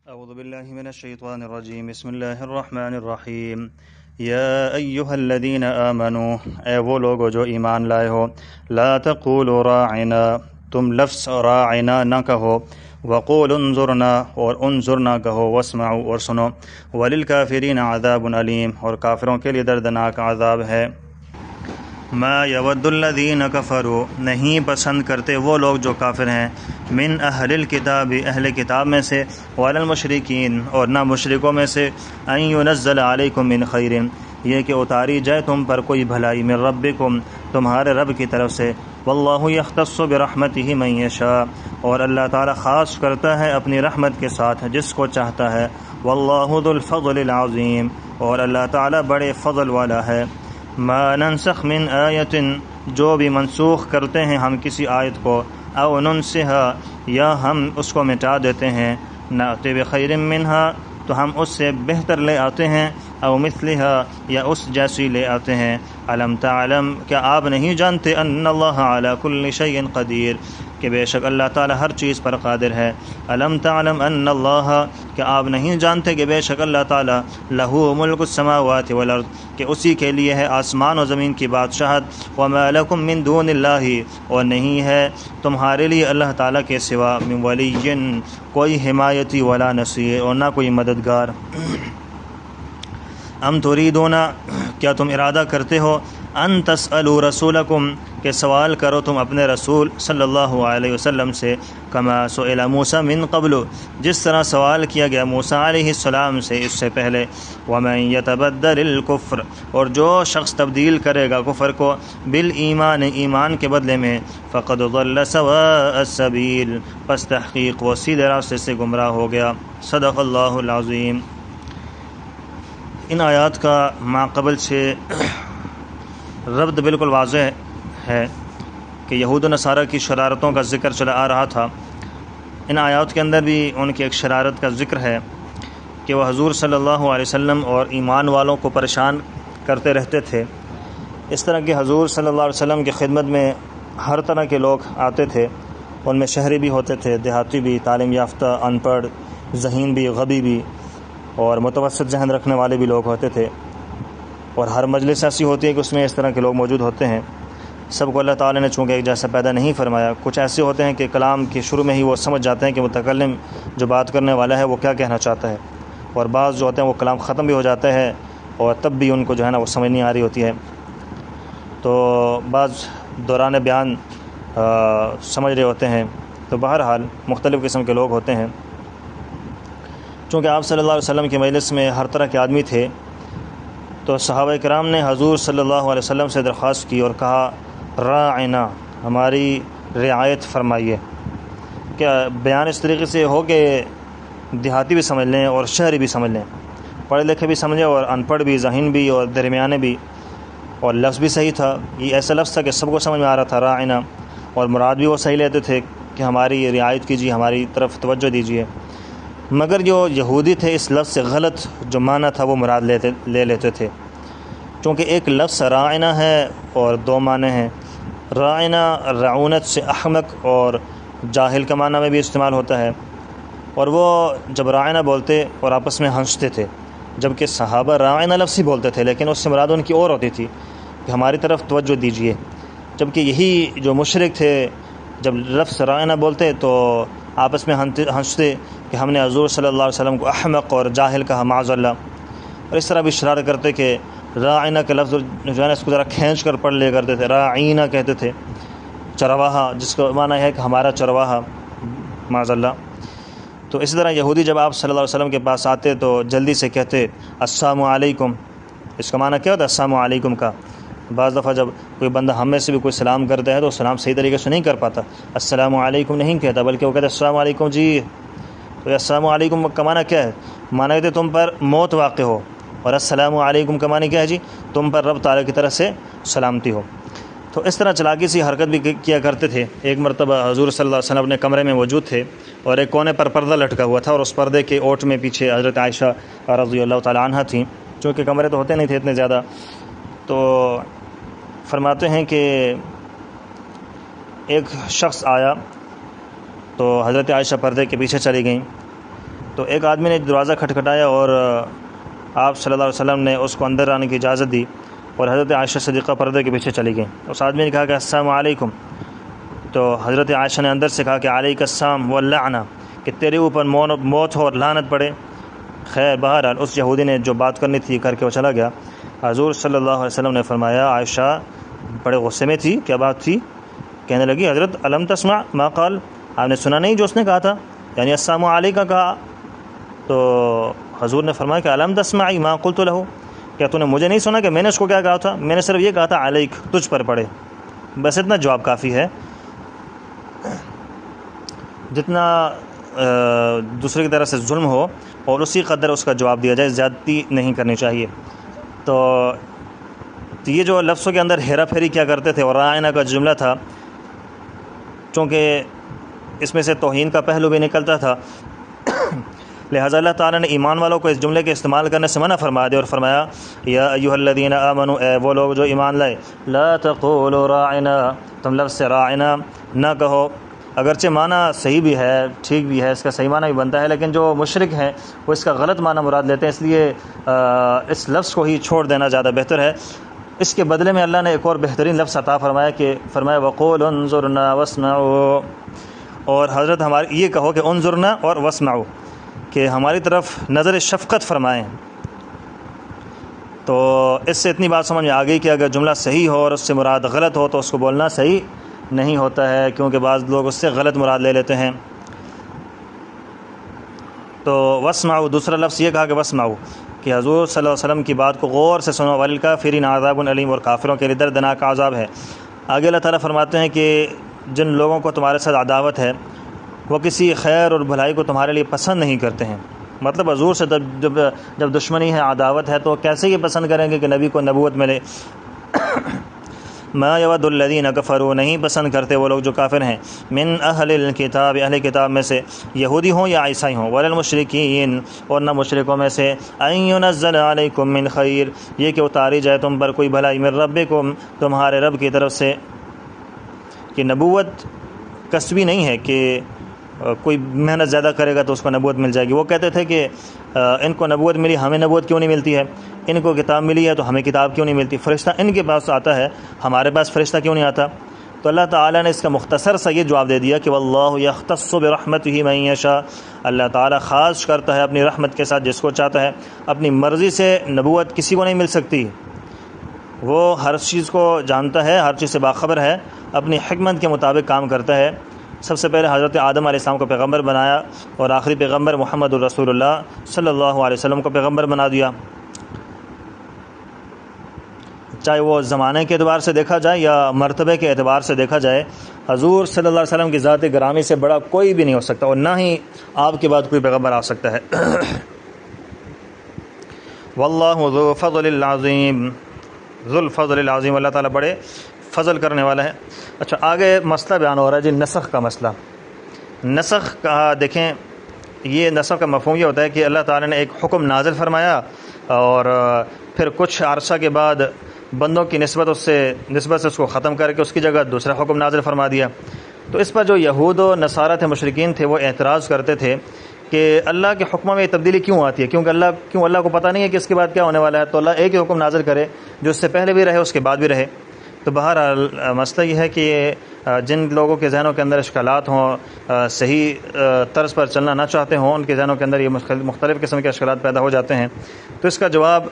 اعوذ باللہ من الشیطان الرجیم بسم اللہ الرحمن الرحیم یا ایہا الذین آمنوا اے وہ لوگو جو ایمان لائے ہو لا تقولوا راعنا تم لفظ راعنا نہ کہو وقولوا انظرنا اور انظرنا کہو واسمعوا اور سنو وللکافرین عذاب علیم اور کافروں کے لیے دردناک عذاب ہے ما یود الذین کفروا نہیں پسند کرتے وہ لوگ جو کافر ہیں من اہل الکتاب اہل کتاب میں سے ولا المشرکین اور نہ مشرکوں میں سے ان ینزل علیکم من خیر یہ کہ اتاری جائے تم پر کوئی بھلائی من ربکم تمہارے رب کی طرف سے واللہ یختص برحمتہ من یشاء اور اللہ تعالی خاص کرتا ہے اپنی رحمت کے ساتھ جس کو چاہتا ہے واللہ ذو الفضل العظیم اور اللہ تعالی بڑے فضل والا ہے ما ننسخ من آیت جو بھی منسوخ کرتے ہیں ہم کسی آیت کو او ننسها یا ہم اس کو مٹا دیتے ہیں نأتی بخیر منہا تو ہم اس سے بہتر لے آتے ہیں او مثلها یا اس جیسی لے آتے ہیں علم تعلم کیا آپ نہیں جانتے ان اللہ علی کل شیء قدیر کہ بے شک اللہ تعالی ہر چیز پر قادر ہے علم تعلم ان اللہ کہ آپ نہیں جانتے کہ بے شک اللہ تعالی لہو ملک السماوات والارض کہ اسی کے لیے ہے آسمان و زمین کی بادشاہت وما لکم من دون اللہ اور نہیں ہے تمہارے لیے اللہ تعالی کے سوا من ولی کوئی حمایتی ولا نصیر اور نہ کوئی مددگار ام تريدون کیا تم ارادہ کرتے ہو ان تسألوا رسولکم کہ سوال کرو تم اپنے رسول صلی اللہ علیہ وسلم سے کما سئل موسیٰ من قبل جس طرح سوال کیا گیا موسیٰ علیہ السلام سے اس سے پہلے ومن یتبدل الکفر اور جو شخص تبدیل کرے گا کفر کو بالایمان ایمان کے بدلے میں فقد ضل سواء السبیل پس تحقیق وہ سیدھے راستے سے گمراہ ہو گیا صدق اللہ العظیم۔ ان آیات کا ماقبل سے ربط بالکل واضح ہے کہ یہود و نصارہ کی شرارتوں کا ذکر چلا آ رہا تھا۔ ان آیات کے اندر بھی ان کی ایک شرارت کا ذکر ہے کہ وہ حضور صلی اللہ علیہ وسلم اور ایمان والوں کو پریشان کرتے رہتے تھے۔ اس طرح کہ حضور صلی اللہ علیہ وسلم کی خدمت میں ہر طرح کے لوگ آتے تھے، ان میں شہری بھی ہوتے تھے، دیہاتی بھی، تعلیم یافتہ، ان پڑھ، ذہین بھی، غبی بھی اور متوسط ذہن رکھنے والے بھی لوگ ہوتے تھے، اور ہر مجلس ایسی ہوتی ہے کہ اس میں اس طرح کے لوگ موجود ہوتے ہیں۔ سب کو اللہ تعالی نے چونکہ ایک جیسا پیدا نہیں فرمایا، کچھ ایسے ہوتے ہیں کہ کلام کے شروع میں ہی وہ سمجھ جاتے ہیں کہ متکلم جو بات کرنے والا ہے وہ کیا کہنا چاہتا ہے، اور بعض جو ہوتے ہیں وہ کلام ختم بھی ہو جاتا ہے اور تب بھی ان کو جو ہے نا وہ سمجھ نہیں آ رہی ہوتی ہے، تو بعض دوران بیان سمجھ رہے ہوتے ہیں۔ تو بہرحال مختلف قسم کے لوگ ہوتے ہیں۔ چونکہ آپ صلی اللہ علیہ وسلم کی مجلس میں ہر طرح کے آدمی تھے، تو صحابہ کرام نے حضور صلی اللہ علیہ وسلم سے درخواست کی اور کہا راعنا ہماری رعایت فرمائیے۔ کیا بیان اس طریقے سے ہو کہ دیہاتی بھی سمجھ لیں اور شہری بھی سمجھ لیں، پڑھے لکھے بھی سمجھیں اور ان پڑھ بھی، ذہین بھی اور درمیانے بھی، اور لفظ بھی صحیح تھا، یہ ایسا لفظ تھا کہ سب کو سمجھ میں آ رہا تھا راعنا، اور مراد بھی وہ صحیح لیتے تھے کہ ہماری رعایت کیجیے، ہماری طرف توجہ دیجیے۔ مگر جو یہودی تھے اس لفظ سے غلط جو معنی تھا وہ مراد لے لیتے تھے، چونکہ ایک لفظ راعنا ہے اور دو معنی ہیں۔ راعنا رعونت سے احمق اور جاہل کا معنی میں بھی استعمال ہوتا ہے، اور وہ جب راعنا بولتے اور آپس میں ہنستے تھے، جبکہ صحابہ راعنا لفظ ہی بولتے تھے لیکن اس سے مراد ان کی اور ہوتی تھی کہ ہماری طرف توجہ دیجیے، جبکہ یہی جو مشرک تھے جب لفظ راعنا بولتے تو آپس میں ہنستے کہ ہم نے حضور صلی اللہ علیہ وسلم کو احمق اور جاہل کہا معاذ اللہ، اور اس طرح بھی شرارت کرتے کہ راعینہ کا لفظ جو ہے نا اس کو ذرا کھینچ کر پڑھ لیا کرتے تھے، راعینہ کہتے تھے، چرواہا جس کا معنی ہے کہ ہمارا چرواہا معاذ اللہ۔ تو اسی طرح یہودی جب آپ صلی اللہ علیہ وسلم کے پاس آتے تو جلدی سے کہتے السلام علیکم، اس کا معنی کیا ہوتا ہے السلام علیکم کا؟ بعض دفعہ جب کوئی بندہ ہم میں سے بھی کوئی سلام کرتا ہے تو سلام صحیح طریقے سے نہیں کر پاتا، السلام علیکم نہیں کہتا بلکہ وہ کہتا ہے السلام علیکم جی۔ تو السلام علیکم کا معنی کیا ہے؟ معنی کہتے تم پر موت واقع ہو، اور السلام علیکم کا معنی کیا ہے جی؟ تم پر رب تعالیٰ کی طرف سے سلامتی ہو۔ تو اس طرح چلاکی سی حرکت بھی کیا کرتے تھے۔ ایک مرتبہ حضور صلی اللہ علیہ وسلم اپنے کمرے میں موجود تھے اور ایک کونے پر پردہ لٹکا ہوا تھا، اور اس پردے کے اوٹ میں پیچھے حضرت عائشہ رضی اللہ تعالیٰ عنہ تھیں، چونکہ کمرے تو ہوتے نہیں تھے اتنے زیادہ، تو فرماتے ہیں کہ ایک شخص آیا تو حضرت عائشہ پردے کے پیچھے چلی گئیں، تو ایک آدمی نے دروازہ کھٹکھٹایا اور آپ صلی اللہ علیہ وسلم نے اس کو اندر آنے کی اجازت دی اور حضرت عائشہ صدیقہ پردے کے پیچھے چلی گئیں۔ اس آدمی نے کہا کہ السلام علیکم، تو حضرت عائشہ نے اندر سے کہا کہ علیک السلام واللعنہ، کہ تیرے اوپر موت ہو اور لعنت پڑے۔ خیر بہرحال اس یہودی نے جو بات کرنی تھی کر کے وہ چلا گیا۔ حضور صلی اللہ علیہ وسلم نے فرمایا عائشہ بڑے غصے میں تھی، کیا بات تھی؟ کہنے لگی حضرت الم تسمع ما قال، آپ نے سنا نہیں جو اس نے کہا تھا، یعنی السلام علیکہ کہا۔ تو حضور نے فرمایا کہ الم تسمعی ما قلت له، کیا تو نے مجھے نہیں سنا کہ میں نے اس کو کیا کہا تھا؟ میں نے صرف یہ کہا تھا علیک، تجھ پر پڑے، بس اتنا جواب کافی ہے۔ جتنا دوسرے کی طرف سے ظلم ہو اور اسی قدر اس کا جواب دیا جائے، زیادتی نہیں کرنی چاہیے۔ تو یہ جو لفظوں کے اندر ہیرا پھیری کیا کرتے تھے اور راعنا کا جملہ تھا، چونکہ اس میں سے توہین کا پہلو بھی نکلتا تھا، لہٰذا اللہ تعالیٰ نے ایمان والوں کو اس جملے کے استعمال کرنے سے منع فرما دیا اور فرمایا یا ایھا الذین آمنوا، اے وہ لوگ جو ایمان لائے، لا تقولوا راعنا، تم لفظ سے راعنا نہ کہو، اگرچہ معنی صحیح بھی ہے، ٹھیک بھی ہے، اس کا صحیح معنی بھی بنتا ہے، لیکن جو مشرک ہیں وہ اس کا غلط معنی مراد لیتے ہیں، اس لیے اس لفظ کو ہی چھوڑ دینا زیادہ بہتر ہے۔ اس کے بدلے میں اللہ نے ایک اور بہترین لفظ عطا فرمایا کہ فرمایا وقولوا انظرنا واسمعوا، اور حضرت ہماری یہ کہو کہ انظرنا اور واسمعوا، کہ ہماری طرف نظر شفقت فرمائیں۔ تو اس سے اتنی بات سمجھ میں آ گئی کہ اگر جملہ صحیح ہو اور اس سے مراد غلط ہو تو اس کو بولنا صحیح نہیں ہوتا ہے، کیونکہ بعض لوگ اس سے غلط مراد لے لیتے ہیں۔ تو واسمعوا، دوسرا لفظ یہ کہا کہ واسمعوا، کہ حضور صلی اللہ علیہ وسلم کی بات کو غور سے سنو، وللکافرین عذاب علیم، اور کافروں کے لیے دردناک عذاب ہے۔ آگے اللہ تعالیٰ فرماتے ہیں کہ جن لوگوں کو تمہارے ساتھ عداوت ہے وہ کسی خیر اور بھلائی کو تمہارے لیے پسند نہیں کرتے ہیں۔ مطلب حضور سے جب دشمنی ہے، عداوت ہے، تو کیسے یہ پسند کریں گے کہ نبی کو نبوت ملے؟ ما یود الذین کفروا، نہیں پسند کرتے وہ لوگ جو کافر ہیں، من اہل الکتاب، اہل کتاب میں سے، یہودی ہوں یا عیسائی ہوں، وللمشرکین، اور نہ مشرکوں میں سے، ان ینزل علیکم من خیر، یہ کہ اتاری جائے تم پر کوئی بھلائی، من ربکم، تمہارے رب کی طرف سے۔ کہ نبوت کسبی نہیں ہے کہ کوئی محنت زیادہ کرے گا تو اس کو نبوت مل جائے گی۔ وہ کہتے تھے کہ ان کو نبوت ملی، ہمیں نبوت کیوں نہیں ملتی ہے؟ ان کو کتاب ملی ہے تو ہمیں کتاب کیوں نہیں ملتی؟ فرشتہ ان کے پاس آتا ہے، ہمارے پاس فرشتہ کیوں نہیں آتا؟ تو اللہ تعالیٰ نے اس کا مختصر سا یہ جواب دے دیا کہ واللہ یختص برحمتہ من یشاء، اللہ تعالیٰ خاص کرتا ہے اپنی رحمت کے ساتھ جس کو چاہتا ہے۔ اپنی مرضی سے نبوت کسی کو نہیں مل سکتی، وہ ہر چیز کو جانتا ہے، ہر چیز سے باخبر ہے، اپنی حکمت کے مطابق کام کرتا ہے۔ سب سے پہلے حضرت آدم علیہ السلام کو پیغمبر بنایا اور آخری پیغمبر محمد الرسول اللہ صلی اللہ علیہ وسلم کو پیغمبر بنا دیا۔ چاہے وہ زمانے کے اعتبار سے دیکھا جائے یا مرتبے کے اعتبار سے دیکھا جائے، حضور صلی اللہ علیہ وسلم کی ذات گرامی سے بڑا کوئی بھی نہیں ہو سکتا، اور نہ ہی آپ کے بعد کوئی پیغمبر آ سکتا ہے۔ واللہ ذو فضل العظیم، ذو الفضل العظیم، اللہ تعالیٰ بڑے فضل کرنے والا ہے۔ اچھا، آگے مسئلہ بیان ہو رہا ہے جی، نسخ کا مسئلہ۔ نسخ کا دیکھیں، یہ نسخ کا مفہوم یہ ہوتا ہے کہ اللہ تعالیٰ نے ایک حکم نازل فرمایا اور پھر کچھ عرصہ کے بعد بندوں کی نسبت سے اس کو ختم کر کے اس کی جگہ دوسرا حکم نازل فرما دیا۔ تو اس پر جو یہود و نصارہ تھے، مشرکین تھے، وہ اعتراض کرتے تھے کہ اللہ کے حکموں میں یہ تبدیلی کیوں آتی ہے؟ کیوں اللہ کو پتہ نہیں ہے کہ اس کے بعد کیا ہونے والا ہے؟ تو اللہ ایک ہی حکم نازل کرے جو اس سے پہلے بھی رہے، اس کے بعد بھی رہے۔ تو بہرحال مسئلہ یہ ہے کہ جن لوگوں کے ذہنوں کے اندر اشکالات ہوں، صحیح طرز پر چلنا نہ چاہتے ہوں، ان کے ذہنوں کے اندر یہ مختلف قسم کے اشکالات پیدا ہو جاتے ہیں۔ تو اس کا جواب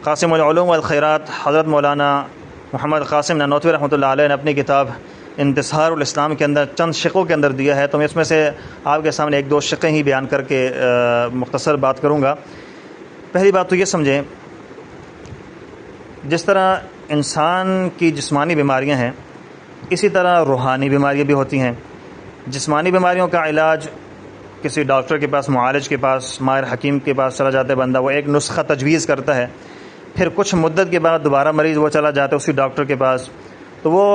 قاسم العلوم والخیرات حضرت مولانا محمد قاسم نانوتوی رحمۃ اللہ علیہ نے اپنی کتاب انتصار الاسلام کے اندر چند شقوں کے اندر دیا ہے۔ تو میں اس میں سے آپ کے سامنے ایک دو شقیں ہی بیان کر کے مختصر بات کروں گا۔ پہلی بات تو یہ سمجھیں، جس طرح انسان کی جسمانی بیماریاں ہیں، اسی طرح روحانی بیماریاں بھی ہوتی ہیں۔ جسمانی بیماریوں کا علاج کسی ڈاکٹر کے پاس، معالج کے پاس، ماہر حکیم کے پاس چلا جاتا ہے بندہ، وہ ایک نسخہ تجویز کرتا ہے، پھر کچھ مدت کے بعد دوبارہ مریض وہ چلا جاتا ہے اسی ڈاکٹر کے پاس، تو وہ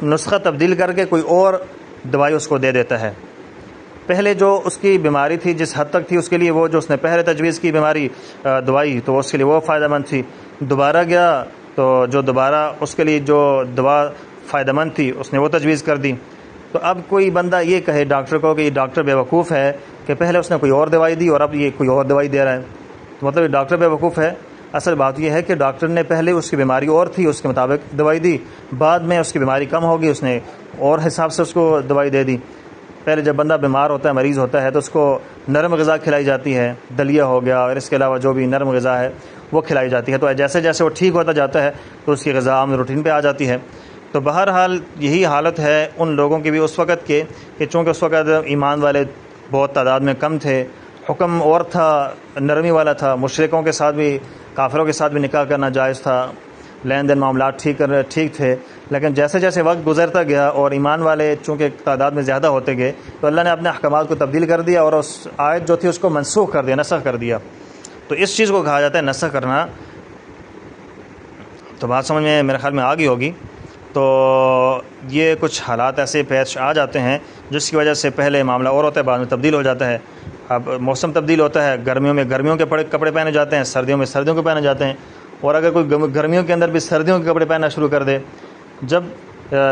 نسخہ تبدیل کر کے کوئی اور دوائی اس کو دے دیتا ہے۔ پہلے جو اس کی بیماری تھی، جس حد تک تھی، اس کے لیے وہ جو اس نے پہلے تجویز کی بیماری دوائی، تو اس کے لیے وہ فائدہ مند تھی۔ دوبارہ گیا تو جو دوبارہ اس کے لیے جو دوا فائدہ مند تھی اس نے وہ تجویز کر دی۔ تو اب کوئی بندہ یہ کہے ڈاکٹر کو کہ یہ ڈاکٹر بیوقوف ہے کہ پہلے اس نے کوئی اور دوائی دی اور اب یہ کوئی اور دوائی دے رہا ہے، تو مطلب یہ ڈاکٹر بیوقوف ہے۔ اصل بات یہ ہے کہ ڈاکٹر نے پہلے اس کی بیماری اور تھی، اس کے مطابق دوائی دی، بعد میں اس کی بیماری کم ہوگی، اس نے اور حساب سے اس کو دوائی دے دی۔ پہلے جب بندہ بیمار ہوتا ہے، مریض ہوتا ہے، تو اس کو نرم غذا کھلائی جاتی ہے، دلیا ہو گیا اور اس کے علاوہ جو بھی نرم غذا ہے وہ کھلائی جاتی ہے، تو جیسے جیسے وہ ٹھیک ہوتا جاتا ہے تو اس کی غذا عام روٹین پہ آ جاتی ہے۔ تو بہرحال یہی حالت ہے ان لوگوں کی بھی اس وقت کے کہ چونکہ اس وقت ایمان والے بہت تعداد میں کم تھے، حکم اور تھا، نرمی والا تھا، مشرکوں کے ساتھ بھی، کافروں کے ساتھ بھی نکاح کرنا جائز تھا، لین دین معاملات ٹھیک تھے۔ لیکن جیسے جیسے وقت گزرتا گیا اور ایمان والے چونکہ تعداد میں زیادہ ہوتے گئے تو اللہ نے اپنے احکامات کو تبدیل کر دیا اور اس آیت جو تھی اس کو منسوخ کر دیا، نسخ کر دیا۔ تو اس چیز کو کہا جاتا ہے نسخ کرنا۔ تو بات سمجھ میں میرے خیال میں آ گئی ہوگی۔ تو یہ کچھ حالات ایسے پیش آ جاتے ہیں جس کی وجہ سے پہلے معاملہ اور ہوتا ہے، بعد میں تبدیل ہو جاتا ہے۔ اب موسم تبدیل ہوتا ہے، گرمیوں میں گرمیوں کے کپڑے پہنے جاتے ہیں، سردیوں میں سردیوں کے پہنے جاتے ہیں، اور اگر کوئی گرمیوں کے اندر بھی سردیوں کے کپڑے پہننا شروع کر دے، جب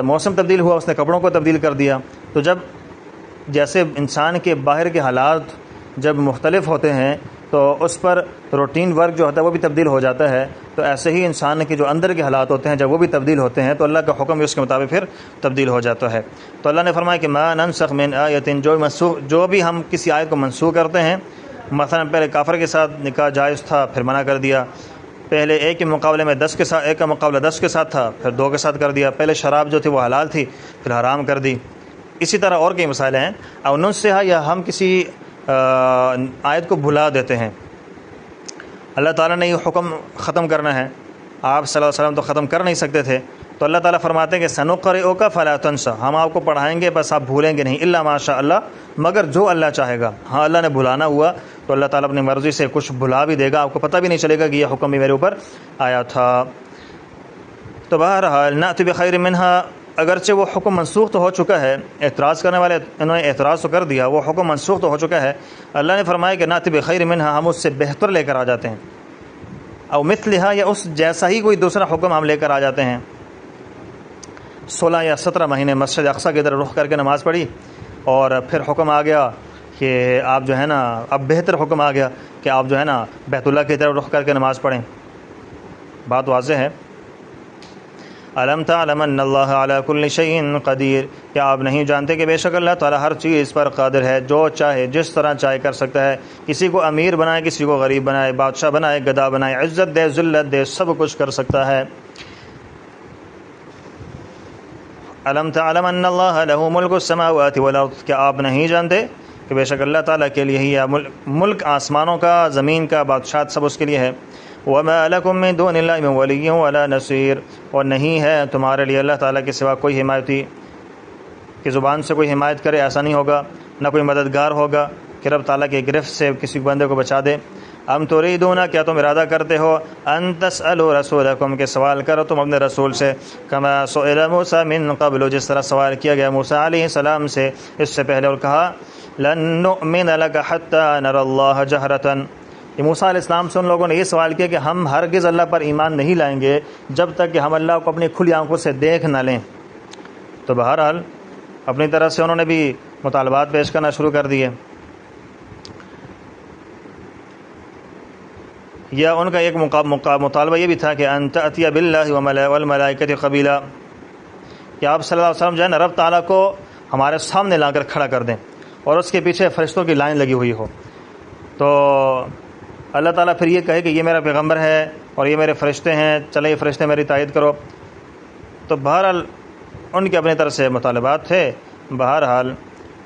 موسم تبدیل ہوا اس نے کپڑوں کو تبدیل کر دیا۔ تو جب جیسے انسان کے باہر کے حالات جب مختلف ہوتے ہیں تو اس پر روٹین ورک جو ہوتا ہے وہ بھی تبدیل ہو جاتا ہے، تو ایسے ہی انسان کے جو اندر کے حالات ہوتے ہیں جب وہ بھی تبدیل ہوتے ہیں تو اللہ کا حکم بھی اس کے مطابق پھر تبدیل ہو جاتا ہے۔ تو اللہ نے فرمایا کہ ما ننسخ من آیۃ، جو بھی ہم کسی آیت کو منسوخ کرتے ہیں، مثلا پہلے کافر کے ساتھ نکاح جائز تھا پھر منع کر دیا، پہلے ایک کے مقابلے میں 10 کے ساتھ، ایک کا مقابلہ 10 کے ساتھ تھا پھر 2 کے ساتھ کر دیا، پہلے شراب جو تھی وہ حلال تھی پھر حرام کر دی، اسی طرح اور کئی مسائل ہیں۔ او ننسخ، یا ہم کسی آیت کو بھلا دیتے ہیں، اللہ تعالیٰ نے یہ حکم ختم کرنا ہے، آپ صلی اللہ علیہ وسلم تو ختم کر نہیں سکتے تھے، تو اللہ تعالیٰ فرماتے ہیں کہ سنقرئک فلا تنسى، ہم آپ کو پڑھائیں گے بس آپ بھولیں گے نہیں، الا ما شاء اللہ، مگر جو اللہ چاہے گا۔ ہاں اللہ نے بھلانا ہوا تو اللہ تعالیٰ اپنی مرضی سے کچھ بھلا بھی دے گا، آپ کو پتہ بھی نہیں چلے گا کہ یہ حکم بھی میرے اوپر آیا تھا۔ تو بہرحال نأتی بخیر منہا، اگرچہ وہ حکم منسوخ تو ہو چکا ہے، اعتراض کرنے والے انہوں نے اعتراض تو کر دیا، وہ حکم منسوخ تو ہو چکا ہے، اللہ نے فرمایا کہ نأتی بخیر منہا، ہم اس سے بہتر لے کر آ جاتے ہیں، او مثلہا، یا اس جیسا ہی کوئی دوسرا حکم ہم لے کر آ جاتے ہیں۔ 16 یا 17 مہینے مسجد اقصیٰ کی طرف رخ کر کے نماز پڑھی اور پھر حکم آ گیا کہ آپ جو ہے نا، اب بہتر حکم آ گیا کہ آپ جو ہے نا بیت اللہ کی طرف رخ کر کے نماز پڑھیں۔ بات واضح ہے۔ الم تعلم ان اللہ علی کل شیء قدیر، کیا آپ نہیں جانتے کہ بے شک اللہ تعالیٰ ہر چیز پر قادر ہے، جو چاہے جس طرح چاہے کر سکتا ہے، کسی کو امیر بنائے، کسی کو غریب بنائے، بادشاہ بنائے، گدھا بنائے، عزت دے، ذلت دے، سب کچھ کر سکتا ہے۔ الم تعلم ان اللہ لہ ملک السماوات والارض، کیا آپ نہیں جانتے کہ بے شک اللہ تعالیٰ کے لیے ہی ہے ملک آسمانوں کا، زمین کا، بادشاہت سب اس کے لیے ہے۔ وما لکم من دون اللہ من ولی ولا نصیر، اور نہیں ہے تمہارے لیے اللہ تعالیٰ کے سوا کوئی حمایتی کہ زبان سے کوئی حمایت کرے، ایسا نہیں ہوگا، نہ کوئی مددگار ہوگا کہ رب تعالیٰ کے گرفت سے کسی بندے کو بچا دے۔ ام تریدون، کیا تم ارادہ کرتے ہو، ان تسألوا رسولکم، کہ سوال کرو تم اپنے رسول سے، کما سئل موسیٰ من قبل، جس طرح سوال کیا گیا موسیٰ علیہ السلام سے اس سے پہلے، اور کہا لن نؤمن لک حتی نری اللہ جہرۃ، کہ موسیٰ علیہ السلام سے ان لوگوں نے یہ سوال کیا کہ ہم ہرگز اللہ پر ایمان نہیں لائیں گے جب تک کہ ہم اللہ کو اپنی کھلی آنکھوں سے دیکھ نہ لیں۔ تو بہرحال اپنی طرف سے انہوں نے بھی مطالبات پیش کرنا شروع کر دیے، یا ان کا ایک مطالبہ یہ بھی تھا کہ ان تأتی باللہ والملائکۃ قبیلا، کہ آپ صلی اللہ علیہ وسلم جو ہے نا رب تعالیٰ کو ہمارے سامنے لا کر کھڑا کر دیں اور اس کے پیچھے فرشتوں کی لائن لگی ہوئی ہو، تو اللہ تعالیٰ پھر یہ کہے کہ یہ میرا پیغمبر ہے اور یہ میرے فرشتے ہیں، چلے یہ فرشتے میری تائید کرو۔ تو بہرحال ان کے اپنے طرف سے مطالبات تھے۔ بہرحال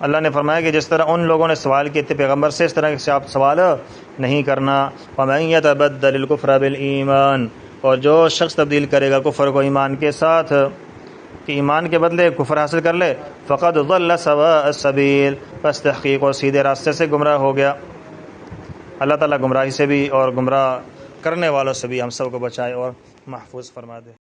اللہ نے فرمایا کہ جس طرح ان لوگوں نے سوال کیے تھے پیغمبر سے، اس طرح سے آپ سوال نہیں کرنا۔ وَمَن يَتَبَدَّلِ الْكُفْرَ بِالْإِيمَانِ، اور جو شخص تبدیل کرے گا کفر کو ایمان کے ساتھ، کہ ایمان کے بدلے کفر حاصل کر لے، فَقَدْ ضَلَّ سَوَاءَ السَّبِيلِ، بس تحقیق اور سیدھے راستے سے گمراہ ہو گیا۔ اللہ تعالیٰ گمراہی سے بھی اور گمراہ کرنے والوں سے بھی ہم سب کو بچائے اور محفوظ فرما دے۔